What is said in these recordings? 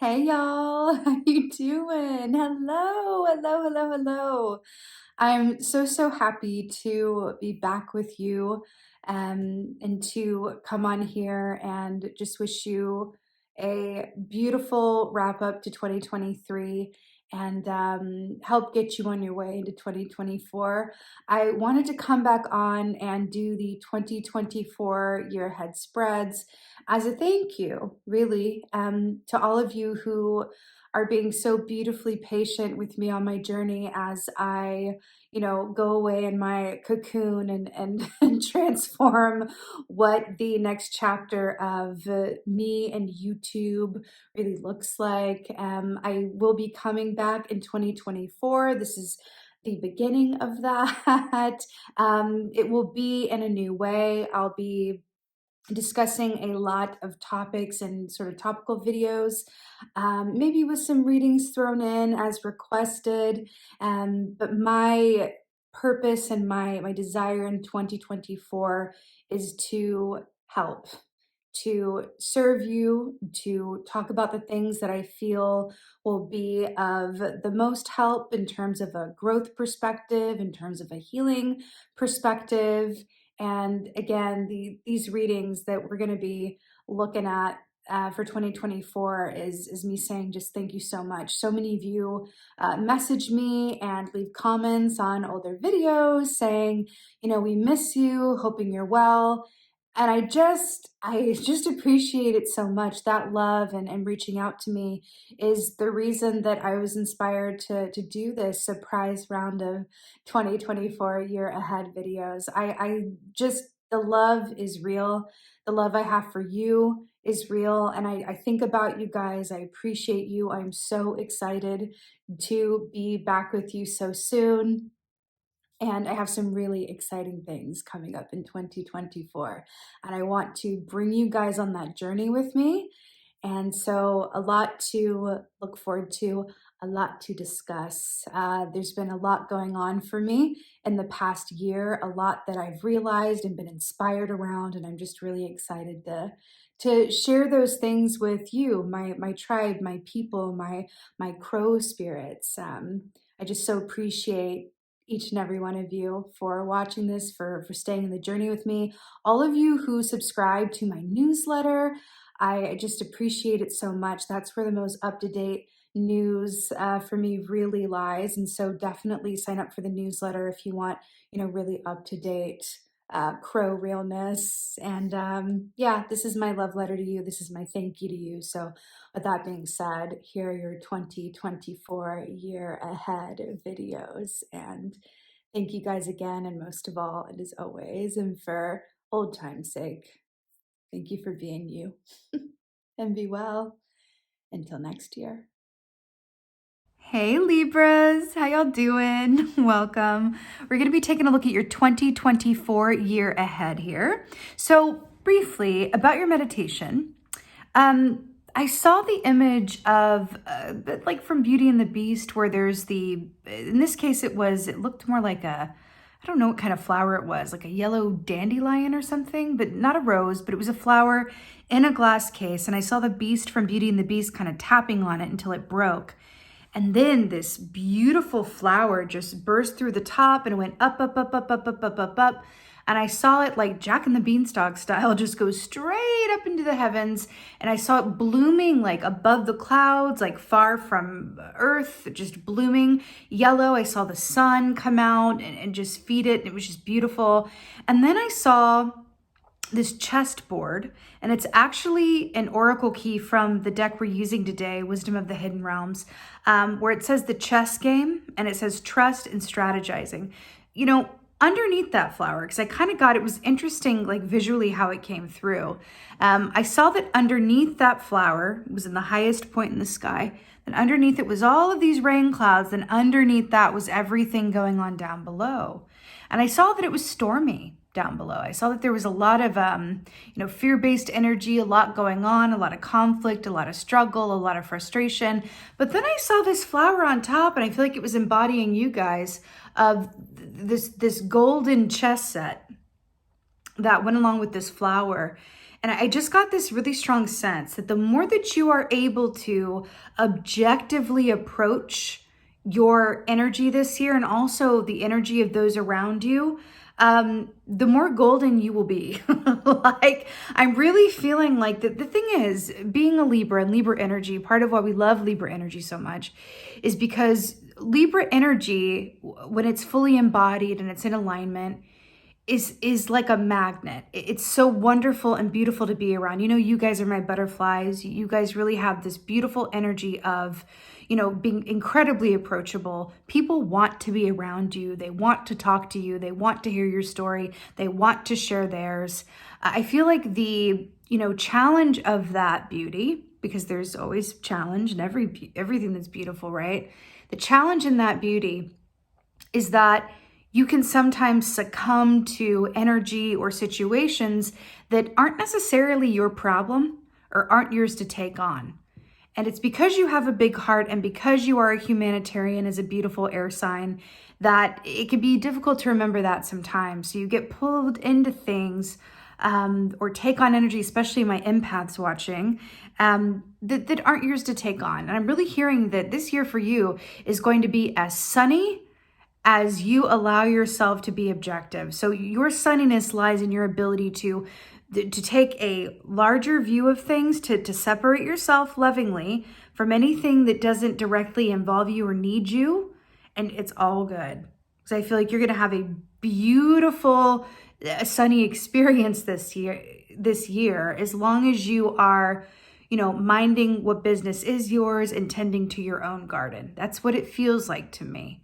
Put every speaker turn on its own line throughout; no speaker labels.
Hey y'all, how you doing? Hello. I'm so happy to be back with you and to come on here and just wish you a beautiful wrap up to 2023 and help get you on your way into 2024. I wanted to come back on and do the 2024 year ahead spreads as a thank you, really, to all of you who are being so beautifully patient with me on my journey as I, go away in my cocoon and, and transform what the next chapter of me and YouTube really looks like. I will be coming back in 2024. This is the beginning of that. It will be in a new way. I'll be discussing a lot of topics and sort of topical videos, maybe with some readings thrown in as requested. But my purpose and my desire in 2024 is to help, to serve you, to talk about the things that I feel will be of the most help in terms of a growth perspective, in terms of a healing perspective. And again, these readings that we're going to be looking at for 2024 is me saying just thank you so much. So many of you message me and leave comments on older videos saying, we miss you, hoping you're well. And I just appreciate it so much. That love and reaching out to me is the reason that I was inspired to do this surprise round of 2024 year ahead videos. I just, the love is real. The love I have for you is real. And I think about you guys. I appreciate you. I'm so excited to be back with you so soon. And I have some really exciting things coming up in 2024. And I want to bring you guys on that journey with me. And so, a lot to look forward to, a lot to discuss. There's been a lot going on for me in the past year, a lot that I've realized and been inspired around. And I'm just really excited to share those things with you, my tribe, my people, my crow spirits. I just so appreciate each and every one of you for watching this, for staying in the journey with me. All of you who subscribe to my newsletter, I just appreciate it so much. That's where the most up-to-date news for me really lies. And so definitely sign up for the newsletter if you want, really up-to-date crow realness. And yeah, this is my love letter to you. This is my thank you to you. So with that being said, here are your 2024 year ahead videos. And thank you guys again. And most of all, and as always, and for old time's sake, thank you for being you. And be well until next year. Hey Libras, how y'all doing? Welcome. We're going to be taking a look at your 2024 year ahead here. So briefly about your meditation, I saw the image of like from Beauty and the Beast where there's in this case it looked more like I don't know what kind of flower it was, like a yellow dandelion or something, but not a rose, but it was a flower in a glass case. And I saw the beast from Beauty and the Beast kind of tapping on it until it broke. And then this beautiful flower just burst through the top and went up. And I saw it like Jack and the Beanstalk style, just go straight up into the heavens. And I saw it blooming like above the clouds, like far from earth, just blooming yellow. I saw the sun come out and just feed it. And it was just beautiful. And then I saw this chessboard, and it's actually an oracle key from the deck we're using today, Wisdom of the Hidden Realms, where it says the chess game, and it says trust and strategizing. Underneath that flower, because I kind of got, it was interesting, like visually how it came through. I saw that underneath that flower was in the highest point in the sky, and underneath it was all of these rain clouds, and underneath that was everything going on down below. And I saw that it was stormy down below. I saw that there was a lot of, fear-based energy, a lot going on, a lot of conflict, a lot of struggle, a lot of frustration. But then I saw this flower on top, and I feel like it was embodying you guys of this golden chess set that went along with this flower. And I just got this really strong sense that the more that you are able to objectively approach your energy this year and also the energy of those around you, the more golden you will be. Like, I'm really feeling like the thing is, being a Libra and Libra energy, part of why we love Libra energy so much is because Libra energy, when it's fully embodied and it's in alignment, is like a magnet. It's so wonderful and beautiful to be around. You know, you guys are my butterflies. You guys really have this beautiful energy of, you know, being incredibly approachable. People want to be around you. They want to talk to you. They want to hear your story. They want to share theirs. I feel like the, you know, challenge of that beauty, because there's always challenge in everything that's beautiful, right? The challenge in that beauty is that you can sometimes succumb to energy or situations that aren't necessarily your problem or aren't yours to take on. And it's because you have a big heart and because you are a humanitarian as a beautiful air sign that it can be difficult to remember that sometimes. So you get pulled into things or take on energy, especially my empaths watching, that aren't yours to take on. And I'm really hearing that this year for you is going to be as sunny as you allow yourself to be objective. So your sunniness lies in your ability to take a larger view of things, to separate yourself lovingly from anything that doesn't directly involve you or need you, and it's all good. Because I feel like you're gonna have a beautiful, sunny experience this year, as long as you are, you know, minding what business is yours and tending to your own garden. That's what it feels like to me.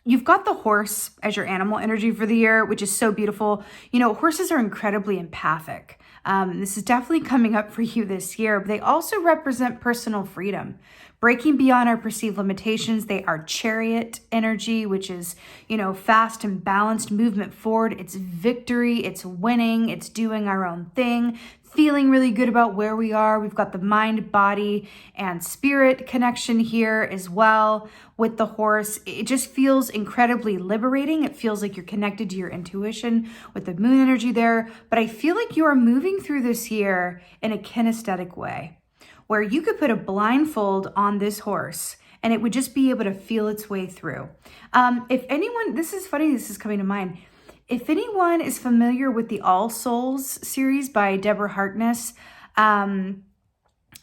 You've got the horse as your animal energy for the year, which is so beautiful. You know, horses are incredibly empathic. This is definitely coming up for you this year, but they also represent personal freedom, breaking beyond our perceived limitations. They are chariot energy, which is, you know, fast and balanced movement forward. It's victory, it's winning, it's doing our own thing, feeling really good about where we are. We've got the mind, body, and spirit connection here as well with the horse. It just feels incredibly liberating. It feels like you're connected to your intuition with the moon energy there. But I feel like you are moving through this year in a kinesthetic way, where you could put a blindfold on this horse and it would just be able to feel its way through. If anyone, this is funny, this is coming to mind. If anyone is familiar with the All Souls series by Deborah Harkness,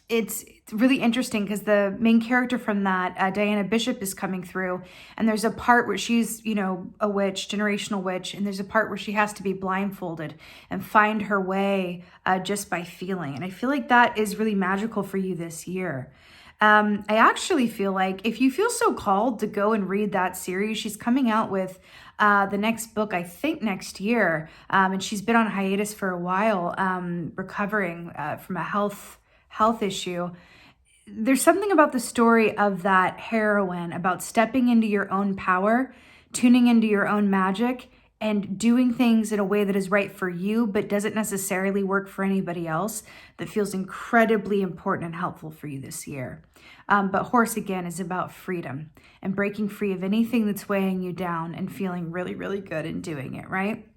it's really interesting because the main character from that, Diana Bishop, is coming through, and there's a part where she's, you know, a witch, generational witch, and there's a part where she has to be blindfolded and find her way just by feeling. And I feel like that is really magical for you this year. I actually feel like if you feel so called to go and read that series, she's coming out with the next book, I think next year. And she's been on hiatus for a while, recovering from a health issue. There's something about the story of that heroine about stepping into your own power, tuning into your own magic, and doing things in a way that is right for you, but doesn't necessarily work for anybody else, that feels incredibly important and helpful for you this year. But horse, again, is about freedom and breaking free of anything that's weighing you down and feeling really, really good in doing it, right?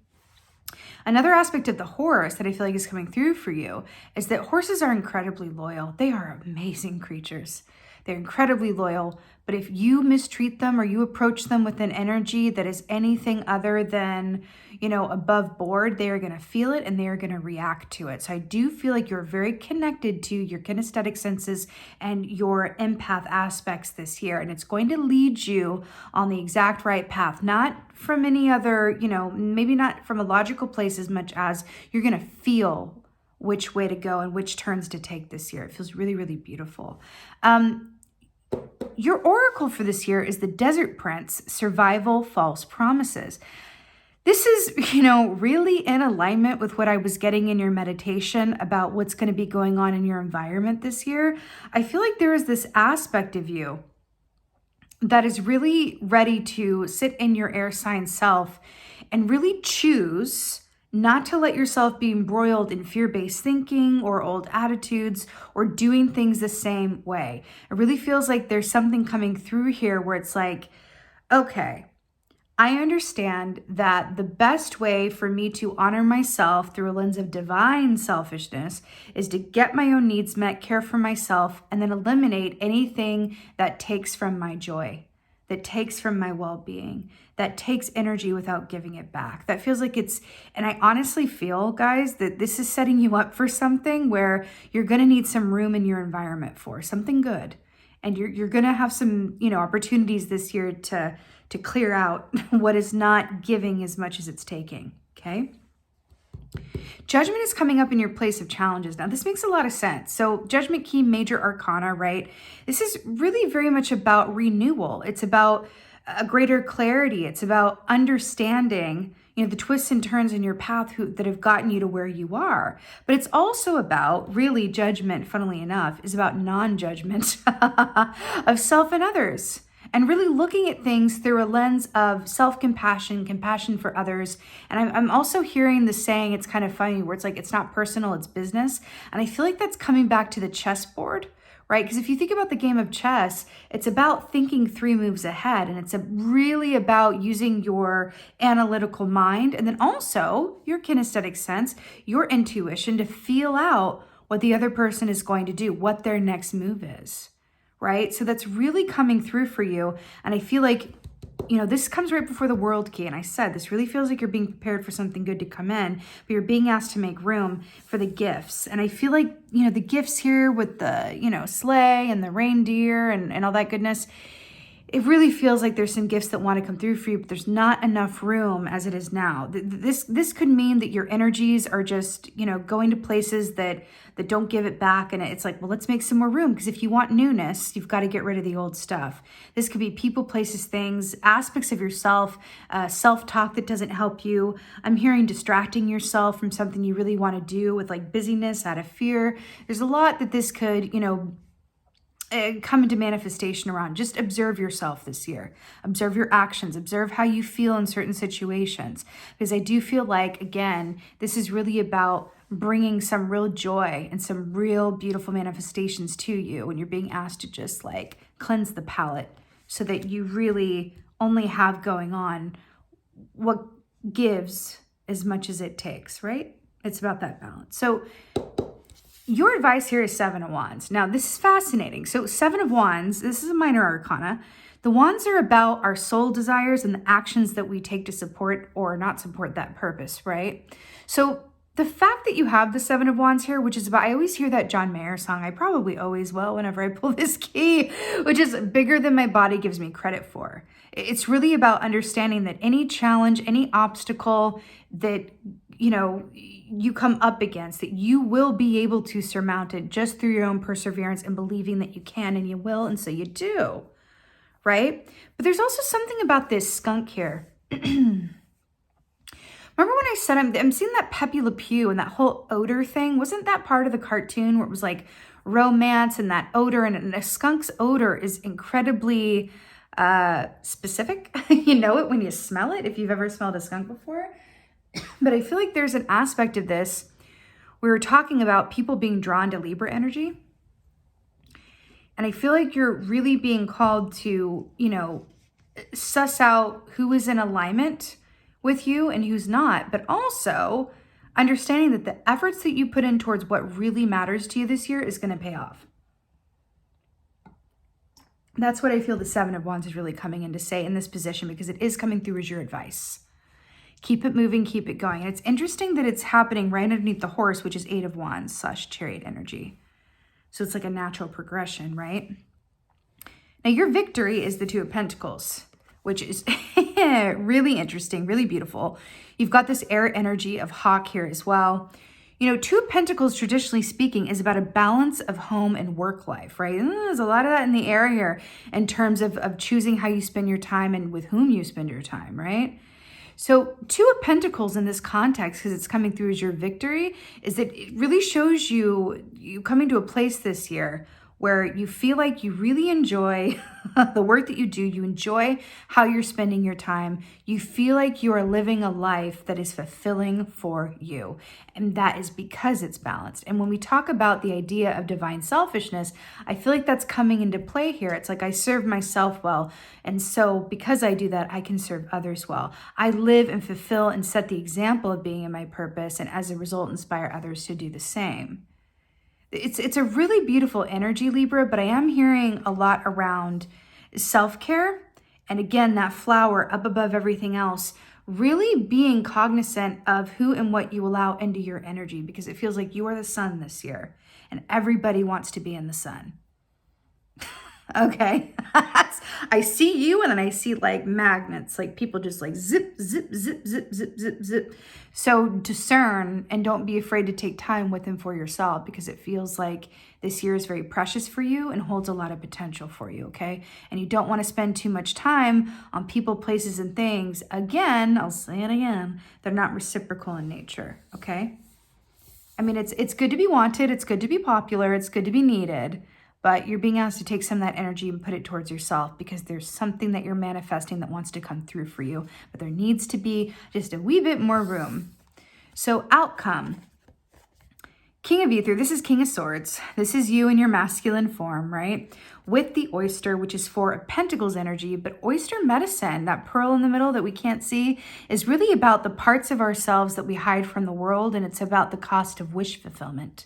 Another aspect of the horse that I feel like is coming through for you is that horses are incredibly loyal. They are amazing creatures. They're incredibly loyal, but if you mistreat them or you approach them with an energy that is anything other than, you know, above board, they are going to feel it and they are going to react to it. So I do feel like you're very connected to your kinesthetic senses and your empath aspects this year, and it's going to lead you on the exact right path, not from any other, you know, maybe not from a logical place as much as you're going to feel which way to go and which turns to take this year. It feels really, really beautiful. Your oracle for this year is the Desert Prince, Survival False Promises. This is, you know, really in alignment with what I was getting in your meditation about what's going to be going on in your environment this year. I feel like there is this aspect of you that is really ready to sit in your air sign self and really choose not to let yourself be embroiled in fear-based thinking or old attitudes or doing things the same way. It really feels like there's something coming through here where it's like, okay, I understand that the best way for me to honor myself through a lens of divine selfishness is to get my own needs met, care for myself, and then eliminate anything that takes from my joy, that takes from my well-being, that takes energy without giving it back. That feels like and I honestly feel, guys, that this is setting you up for something where you're going to need some room in your environment for something good. And you're going to have some, opportunities this year to clear out what is not giving as much as it's taking, okay? Judgment is coming up in your place of challenges. Now, this makes a lot of sense. So Judgment Key, Major Arcana, right? This is really very much about renewal. It's about a greater clarity. It's about understanding, the twists and turns in your path that have gotten you to where you are. But it's also about, really, Judgment, funnily enough, is about non-judgment of self and others. And really looking at things through a lens of self-compassion, compassion for others. And I'm also hearing the saying, it's kind of funny, where it's like, it's not personal, it's business. And I feel like that's coming back to the chessboard, right? Because if you think about the game of chess, it's about thinking 3 moves ahead. And it's really about using your analytical mind and then also your kinesthetic sense, your intuition to feel out what the other person is going to do, what their next move is. Right? So that's really coming through for you. And I feel like, this comes right before the World Key. And I said, this really feels like you're being prepared for something good to come in, but you're being asked to make room for the gifts. And I feel like, the gifts here with the, sleigh and the reindeer and all that goodness, it really feels like there's some gifts that want to come through for you, but there's not enough room as it is now. This could mean that your energies are just, going to places that don't give it back. And it's like, well, let's make some more room. Because if you want newness, you've got to get rid of the old stuff. This could be people, places, things, aspects of yourself, self-talk that doesn't help you. I'm hearing distracting yourself from something you really want to do with like busyness out of fear. There's a lot that this could, come into manifestation around. Just observe yourself this year. Observe your actions. Observe how you feel in certain situations. Because I do feel like, again, this is really about bringing some real joy and some real beautiful manifestations to you when you're being asked to just like cleanse the palate so that you really only have going on what gives as much as it takes, right? It's about that balance. So your advice here is 7 of Wands. Now, this is fascinating. So 7 of Wands, this is a minor arcana. The wands are about our soul desires and the actions that we take to support or not support that purpose, right? So the fact that you have the 7 of Wands here, which is about, I always hear that John Mayer song. I probably always will whenever I pull this key, which is bigger than my body gives me credit for. It's really about understanding that any challenge, any obstacle that, you come up against, that you will be able to surmount it just through your own perseverance and believing that you can and you will. And so you do, right? But there's also something about this skunk here. Remember when I said I'm seeing that Pepe Le Pew and that whole odor thing? Wasn't that part of the cartoon where it was like romance and that odor? And a skunk's odor is incredibly specific. You know it when you smell it, if you've ever smelled a skunk before. But I feel like there's an aspect of this. We were talking about people being drawn to Libra energy. And I feel like you're really being called to, suss out who is in alignment with you and who's not, but also understanding that the efforts that you put in towards what really matters to you this year is going to pay off. That's what I feel the 7 of Wands is really coming in to say in this position, because it is coming through as your advice. Keep it moving, keep it going. And it's interesting that it's happening right underneath the horse, which is 8 of Wands / Chariot energy. So it's like a natural progression, right? Now your victory is the 2 of Pentacles, which is really interesting, really beautiful. You've got this air energy of hawk here as well. 2 of Pentacles, traditionally speaking, is about a balance of home and work life, right? And there's a lot of that in the air here in terms of choosing how you spend your time and with whom you spend your time, right? So 2 of Pentacles in this context, because it's coming through as your victory, is that it really shows you coming to a place this year where you feel like you really enjoy the work that you do. You enjoy how you're spending your time. You feel like you are living a life that is fulfilling for you. And that is because it's balanced. And when we talk about the idea of divine selfishness, I feel like that's coming into play here. It's like I serve myself well. And so because I do that, I can serve others well. I live and fulfill and set the example of being in my purpose, and as a result, inspire others to do the same. It's a really beautiful energy, Libra, but I am hearing a lot around self-care. And again, that flower up above everything else, really being cognizant of who and what you allow into your energy, because it feels like you are the sun this year and everybody wants to be in the sun. Okay. I see you, and then I see like magnets, like people just like zip, zip, zip, zip, zip, zip, zip. So discern and don't be afraid to take time with and for yourself, because it feels like this year is very precious for you and holds a lot of potential for you. Okay. And you don't want to spend too much time on people, places, and things. Again, I'll say it again, they're not reciprocal in nature. Okay. I mean, it's good to be wanted. It's good to be popular. It's good to be needed. But you're being asked to take some of that energy and put it towards yourself, because there's something that you're manifesting that wants to come through for you. But there needs to be just a wee bit more room. So outcome. King of Ether, this is King of Swords. This is you in your masculine form, right? With the oyster, which is 4 of Pentacles energy. But oyster medicine, that pearl in the middle that we can't see, is really about the parts of ourselves that we hide from the world. And it's about the cost of wish fulfillment,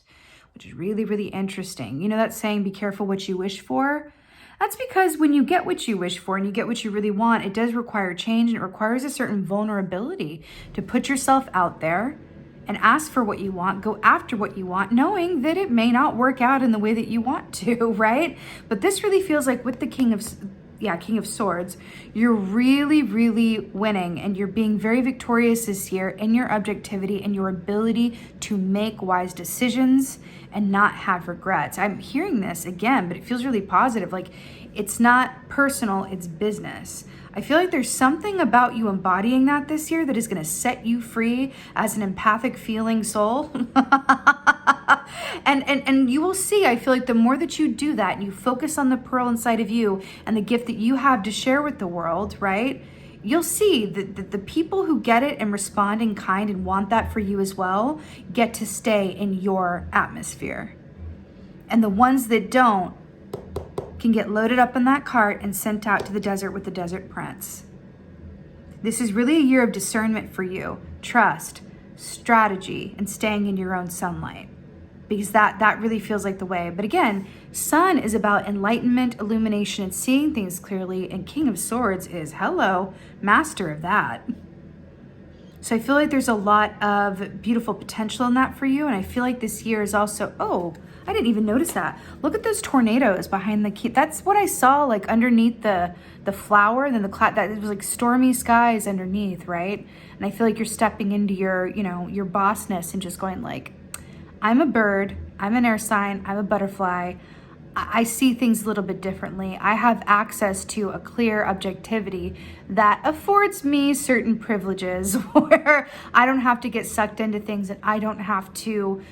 which is really, really interesting. You know that saying, be careful what you wish for? That's because when you get what you wish for and you get what you really want, it does require change, and it requires a certain vulnerability to put yourself out there and ask for what you want, go after what you want, knowing that it may not work out in the way that you want to, right? But this really feels like with the King of Swords, you're really, really winning, and you're being very victorious this year in your objectivity and your ability to make wise decisions and not have regrets. I'm hearing this again, but it feels really positive. Like, it's not personal, it's business. I feel like there's something about you embodying that this year that is going to set you free as an empathic feeling soul. And you will see, I feel like the more that you do that and you focus on the pearl inside of you and the gift that you have to share with the world, right? You'll see that the people who get it and respond in kind and want that for you as well get to stay in your atmosphere. And the ones that don't can get loaded up in that cart and sent out to the desert with the desert prince. This is really a year of discernment for you, trust, strategy, and staying in your own sunlight, because that really feels like the way. But again, sun is about enlightenment, illumination, and seeing things clearly, and King of Swords is, hello, master of that. So I feel like there's a lot of beautiful potential in that for you, and I feel like this year is also, oh, I didn't even notice that. Look at those tornadoes behind the key. That's what I saw, like underneath the flower, and then the cloud, that it was like stormy skies underneath, right? And I feel like you're stepping into your, your bossness and just going like, I'm a bird, I'm an air sign, I'm a butterfly. I see things a little bit differently. I have access to a clear objectivity that affords me certain privileges where I don't have to get sucked into things, and I don't have to,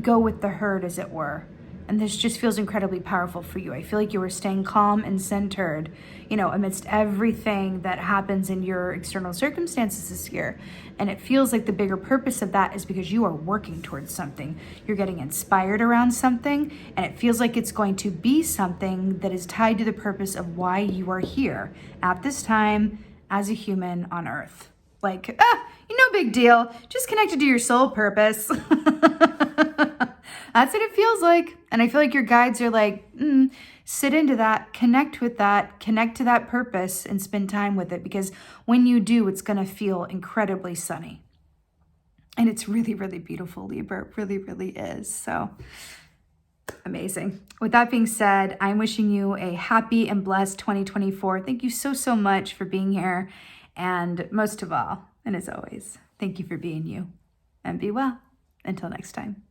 go with the herd, as it were. And this just feels incredibly powerful for you. I feel like you are staying calm and centered, amidst everything that happens in your external circumstances this year. And it feels like the bigger purpose of that is because you are working towards something. You're getting inspired around something, and it feels like it's going to be something that is tied to the purpose of why you are here at this time as a human on Earth. Like, no big deal. Just connected to your soul purpose. That's what it feels like. And I feel like your guides are like, sit into that, connect with that, connect to that purpose, and spend time with it. Because when you do, it's going to feel incredibly sunny. And it's really, really beautiful, Libra. It really, really is. So amazing. With that being said, I'm wishing you a happy and blessed 2024. Thank you so, so much for being here. And most of all, and as always, thank you for being you. And be well. Until next time.